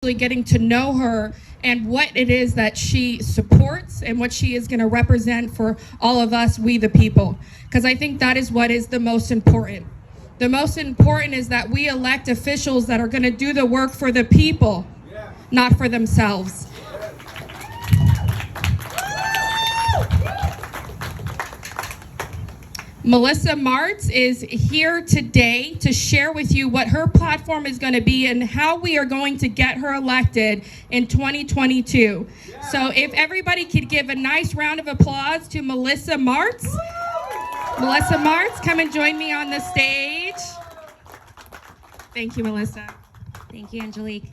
getting to know her and what it is that she supports and what she is going to represent for all of us, we the people. Because I think that is what is the most important. The most important is that we elect officials that are going to do the work for the people, not for themselves. Melissa Martz is here today to share with you what her platform is going to be and how we are going to get her elected in 2022. So if everybody could give a nice round of applause to Melissa Martz. Melissa Martz, come and join me on the stage. Thank you, Melissa. Thank you, Angelique.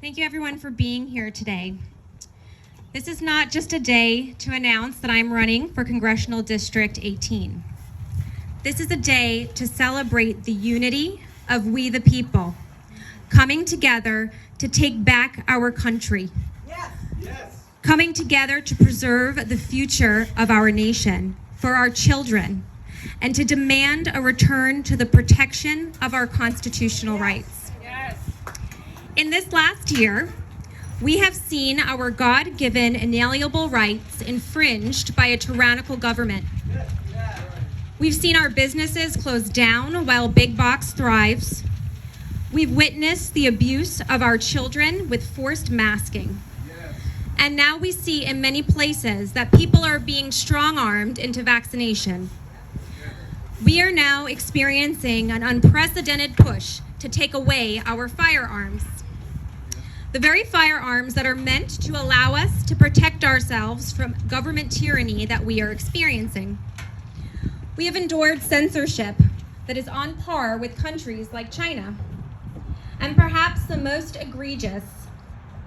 Thank you, everyone, for being here today. This is not just a day to announce that I'm running for Congressional District 18. This is a day to celebrate the unity of we the people, coming together to take back our country. Yes. Coming together to preserve the future of our nation for our children, and to demand a return to the protection of our constitutional rights. Yes. In this last year, we have seen our God-given inalienable rights infringed by a tyrannical government. We've seen our businesses close down while big box thrives. We've witnessed the abuse of our children with forced masking. And now we see in many places that people are being strong-armed into vaccination. We are now experiencing an unprecedented push to take away our firearms. The very firearms that are meant to allow us to protect ourselves from government tyranny that we are experiencing. We have endured censorship that is on par with countries like China. And perhaps the most egregious,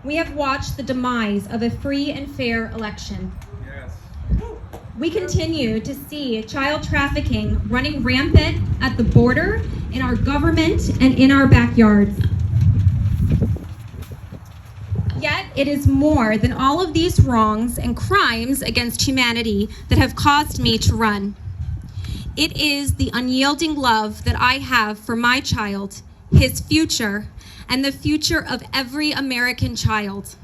we have watched the demise of a free and fair election. Yes. We continue to see child trafficking running rampant at the border, in our government, and in our backyards. Yet it is more than all of these wrongs and crimes against humanity that have caused me to run. It is the unyielding love that I have for my child, his future, and the future of every American child.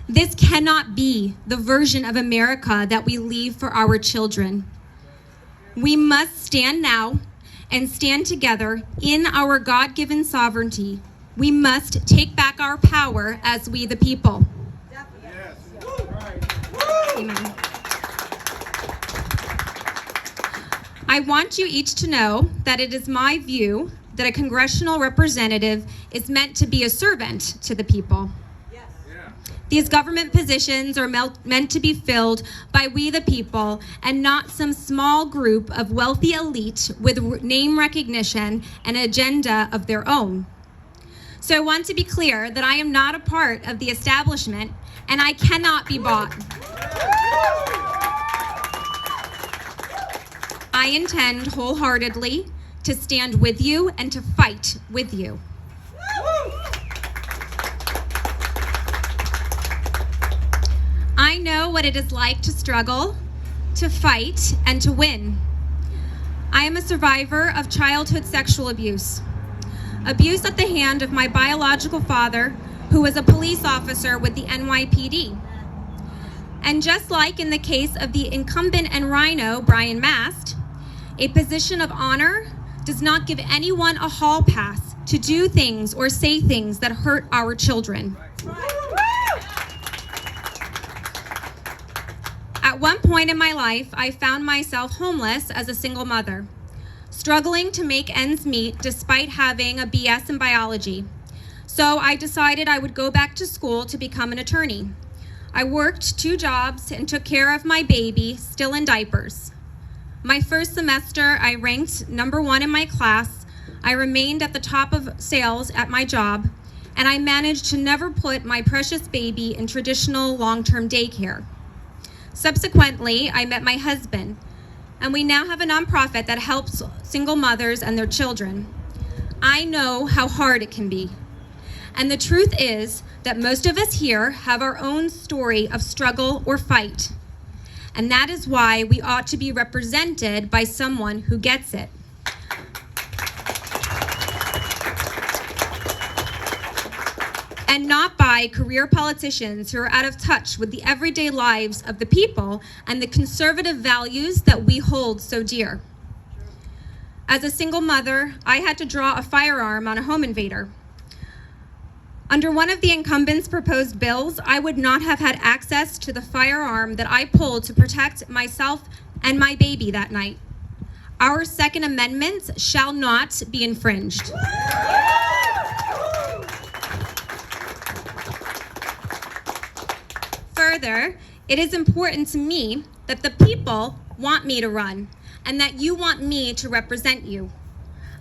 This cannot be the version of America that we leave for our children. We must stand now and stand together in our God-given sovereignty. We must take back our power as we the people. Yes. Amen. I want you each to know that it is my view that a congressional representative is meant to be a servant to the people. Yes. Yeah. These government positions are meant to be filled by we the people and not some small group of wealthy elite with name recognition and agenda of their own. So I want to be clear that I am not a part of the establishment and I cannot be bought. I intend wholeheartedly to stand with you and to fight with you. I know what it is like to struggle, to fight, and to win. I am a survivor of childhood sexual abuse. Abuse at the hand of my biological father, who was a police officer with the NYPD. And just like in the case of the incumbent and rhino, Brian Mast, a position of honor does not give anyone a hall pass to do things or say things that hurt our children. At one point in my life, I found myself homeless as a single mother, struggling to make ends meet despite having a BS in biology. So I decided I would go back to school to become an attorney. I worked 2 jobs and took care of my baby, still in diapers. My first semester, I ranked #1 in my class. I remained at the top of sales at my job, and I managed to never put my precious baby in traditional long-term daycare. Subsequently, I met my husband, and we now have a nonprofit that helps single mothers and their children. I know how hard it can be. And the truth is that most of us here have our own story of struggle or fight. And that is why we ought to be represented by someone who gets it. and not by career politicians who are out of touch with the everyday lives of the people and the conservative values that we hold so dear. As a single mother, I had to draw a firearm on a home invader. Under one of the incumbent's proposed bills, I would not have had access to the firearm that I pulled to protect myself and my baby that night. Our Second Amendment shall not be infringed. Further, it is important to me that the people want me to run and that you want me to represent you.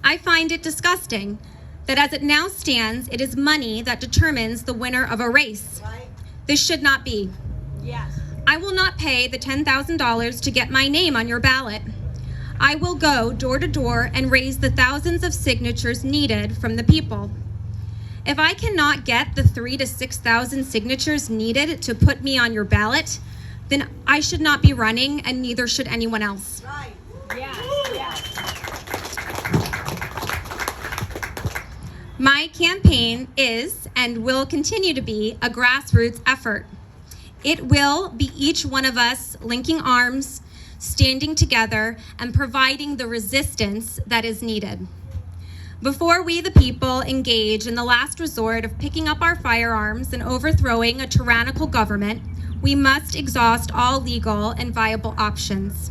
I find it disgusting that as it now stands, it is money that determines the winner of a race. Right. This should not be. Yes. I will not pay the $10,000 to get my name on your ballot. I will go door to door and raise the thousands of signatures needed from the people. If I cannot get the 3,000 to 6,000 signatures needed to put me on your ballot, then I should not be running, and neither should anyone else. Right. Yes. Yes. My campaign is and will continue to be a grassroots effort. It will be each one of us linking arms, standing together, and providing the resistance that is needed. Before we, the people, engage in the last resort of picking up our firearms and overthrowing a tyrannical government, we must exhaust all legal and viable options.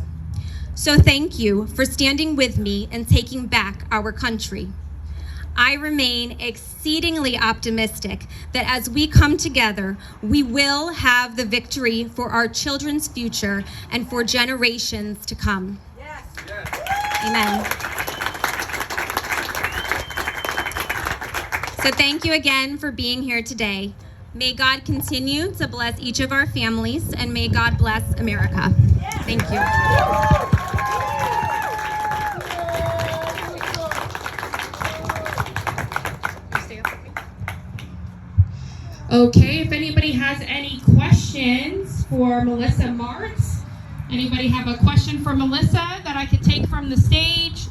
So thank you for standing with me and taking back our country. I remain exceedingly optimistic that as we come together, we will have the victory for our children's future and for generations to come. Yes. Amen. So thank you again for being here today. May God continue to bless each of our families, and may God bless America. Thank you. Okay, if anybody has any questions for Melissa Martz, anybody have a question for Melissa that I could take from the stage?